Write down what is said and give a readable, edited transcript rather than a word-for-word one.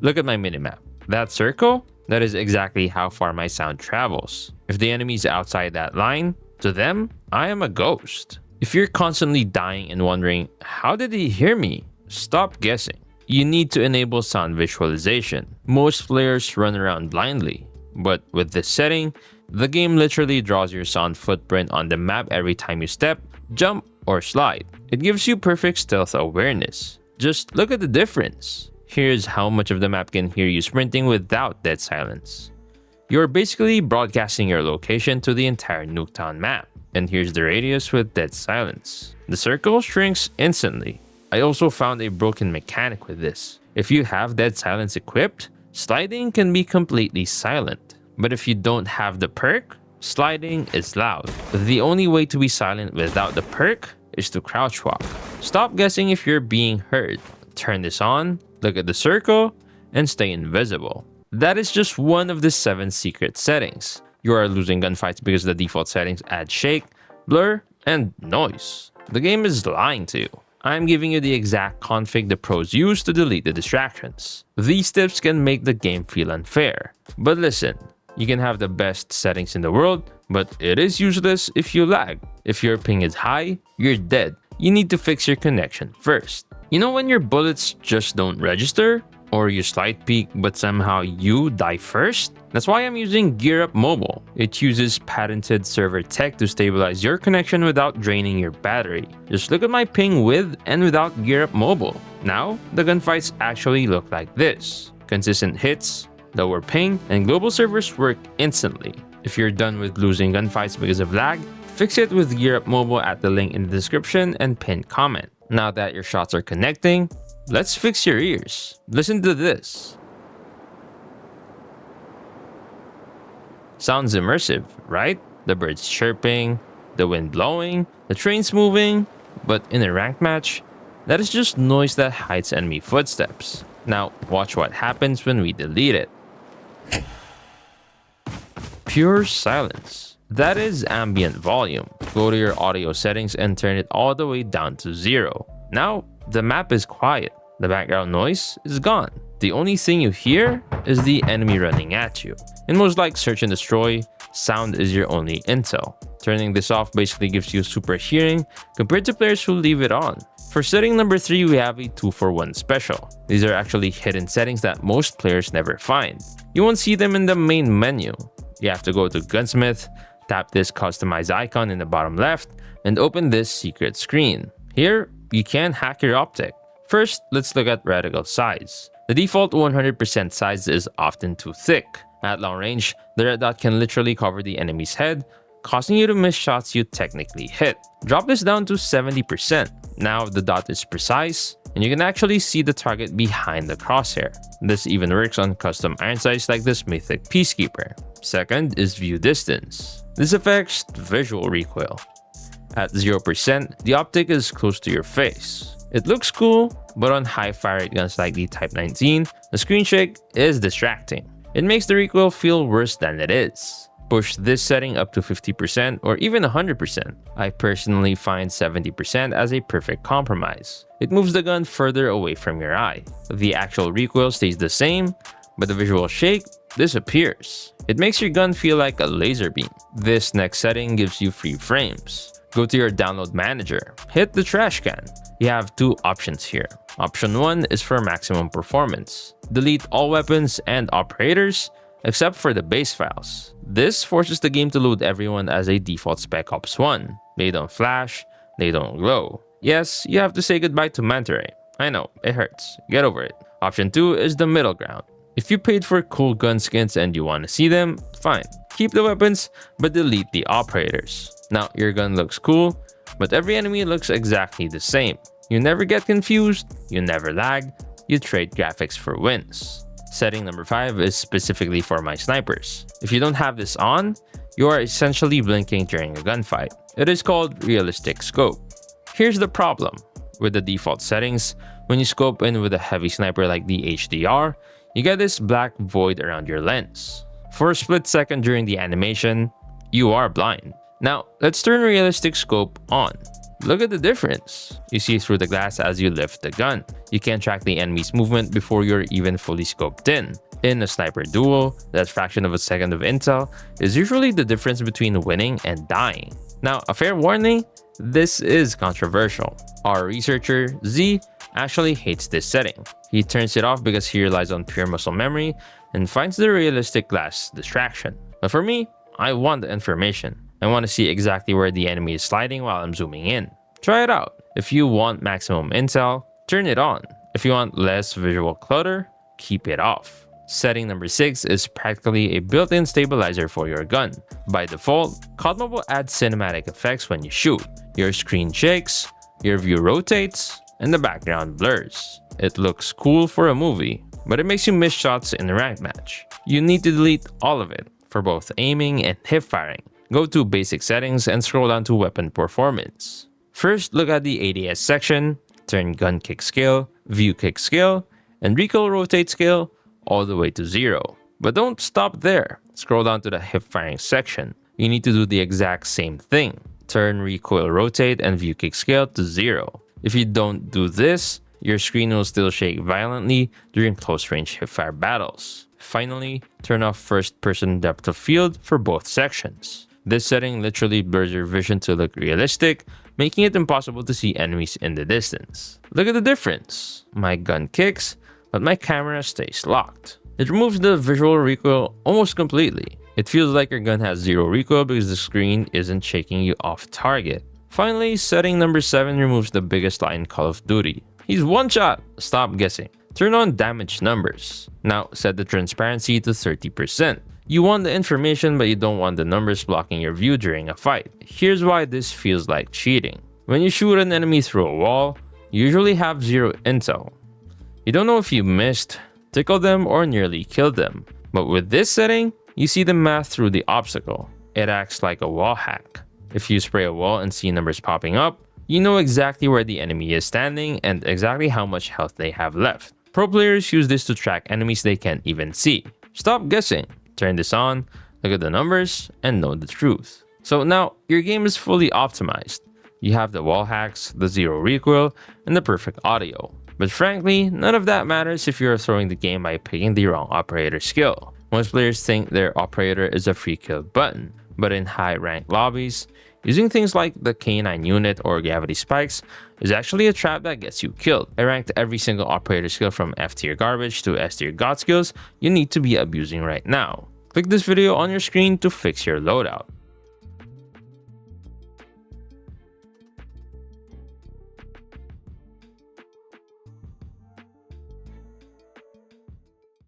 Look at my minimap. That circle? That is exactly how far my sound travels. If the enemy is outside that line, to them, I am a ghost. If you're constantly dying and wondering, how did he hear me? Stop guessing. You need to enable sound visualization. Most players run around blindly, but with this setting, the game literally draws your sound footprint on the map every time you step, jump, or slide. It gives you perfect stealth awareness. Just look at the difference. Here's how much of the map can hear you sprinting without dead silence. You're basically broadcasting your location to the entire Nuketown map. And here's the radius with dead silence. The circle shrinks instantly. I also found a broken mechanic with this. If you have dead silence equipped, sliding can be completely silent. But if you don't have the perk, sliding is loud. The only way to be silent without the perk is to crouch walk. Stop guessing if you're being heard. Turn this on, look at the circle, and stay invisible. That is just one of the 7 secret settings. You are losing gunfights because the default settings add shake, blur, and noise. The game is lying to you. I'm giving you the exact config the pros use to delete the distractions. These tips can make the game feel unfair. But listen, you can have the best settings in the world, but it is useless if you lag. If your ping is high, you're dead. You need to fix your connection first. You know when your bullets just don't register? Or you slide peek but somehow you die first? That's why I'm using Gear Up Mobile. It uses patented server tech to stabilize your connection without draining your battery. Just look at my ping with and without Gear Up Mobile. Now, the gunfights actually look like this. Consistent hits, lower ping, and global servers work instantly. If you're done with losing gunfights because of lag, fix it with Gear Up Mobile at the link in the description and pinned comment. Now that your shots are connecting, let's fix your ears. Listen to this. Sounds immersive, right? The birds chirping, the wind blowing, the trains moving. But in a ranked match, that is just noise that hides enemy footsteps. Now watch what happens when we delete it. Pure silence. That is ambient volume. Go to your audio settings and turn it all the way down to 0. Now, the map is quiet. The background noise is gone. The only thing you hear is the enemy running at you. In most like search and destroy, sound is your only intel. Turning this off basically gives you super hearing compared to players who leave it on. For setting number 3, we have a 2-for-1 special. These are actually hidden settings that most players never find. You won't see them in the main menu. You have to go to Gunsmith, tap this customize icon in the bottom left, and open this secret screen. Here, you can hack your optic. First, let's look at reticle size. The default 100% size is often too thick. At long range, the red dot can literally cover the enemy's head, causing you to miss shots you technically hit. Drop this down to 70%. Now the dot is precise, and you can actually see the target behind the crosshair. This even works on custom iron sights like this Mythic Peacekeeper. Second is view distance. This affects visual recoil. At 0%, the optic is close to your face. It looks cool, but on high fire rate guns like the Type 19, the screen shake is distracting. It makes the recoil feel worse than it is. Push this setting up to 50% or even 100%. I personally find 70% as a perfect compromise. It moves the gun further away from your eye. The actual recoil stays the same, but the visual shake disappears. It makes your gun feel like a laser beam. This next setting gives you free frames. Go to your download manager, hit the trash can. You have 2 options here. Option 1 is for maximum performance. Delete all weapons and operators except for the base files. This forces the game to load everyone as a default Spec Ops 1. They don't flash, they don't glow. Yes, you have to say goodbye to Manta. I know, it hurts. Get over it. Option 2 is the middle ground. If you paid for cool gun skins and you want to see them, fine. Keep the weapons, but delete the operators. Now, your gun looks cool, but every enemy looks exactly the same. You never get confused, you never lag, you trade graphics for wins. Setting number 5 is specifically for my snipers. If you don't have this on, you are essentially blinking during a gunfight. It is called realistic scope. Here's the problem. With the default settings, when you scope in with a heavy sniper like the HDR, you get this black void around your lens. For a split second during the animation, you are blind. Now, let's turn realistic scope on. Look at the difference. You see through the glass as you lift the gun. You can track the enemy's movement before you're even fully scoped in. In a sniper duel, that fraction of a second of intel is usually the difference between winning and dying. Now, a fair warning, this is controversial. Our researcher, Z, actually hates this setting. He turns it off because he relies on pure muscle memory and finds the realistic glass distraction. But for me, I want the information. I want to see exactly where the enemy is sliding while I'm zooming in. Try it out. If you want maximum intel, turn it on. If you want less visual clutter, keep it off. Setting number 6 is practically a built-in stabilizer for your gun. By default, CODM will add cinematic effects when you shoot. Your screen shakes, your view rotates, and the background blurs. It looks cool for a movie, but it makes you miss shots in a ranked match. You need to delete all of it for both aiming and hip firing. Go to basic settings and scroll down to weapon performance. First, look at the ADS section, turn gun kick scale, view kick scale, and recoil rotate scale all the way to 0. But don't stop there. Scroll down to the hip firing section. You need to do the exact same thing. Turn recoil rotate and view kick scale to 0. If you don't do this, your screen will still shake violently during close range hipfire battles. Finally, turn off first person depth of field for both sections. This setting literally blurs your vision to look realistic, making it impossible to see enemies in the distance. Look at the difference. My gun kicks, but my camera stays locked. It removes the visual recoil almost completely. It feels like your gun has 0 recoil because the screen isn't shaking you off target. Finally, setting number 7 removes the biggest lie in Call of Duty. He's one shot! Stop guessing. Turn on damage numbers. Now set the transparency to 30%. You want the information, but you don't want the numbers blocking your view during a fight. Here's why this feels like cheating. When you shoot an enemy through a wall, you usually have 0 intel. You don't know if you missed, tickled them, or nearly killed them. But with this setting, you see the math through the obstacle. It acts like a wall hack. If you spray a wall and see numbers popping up, you know exactly where the enemy is standing and exactly how much health they have left. Pro players use this to track enemies they can't even see. Stop guessing. Turn this on, look at the numbers, and know the truth. So now, your game is fully optimized. You have the wall hacks, the 0 recoil, and the perfect audio. But frankly, none of that matters if you're throwing the game by picking the wrong operator skill. Most players think their operator is a free kill button, but in high-ranked lobbies, using things like the K9 unit or gravity spikes is actually a trap that gets you killed. I ranked every single operator skill from F tier garbage to S tier god skills you need to be abusing right now. Click this video on your screen to fix your loadout.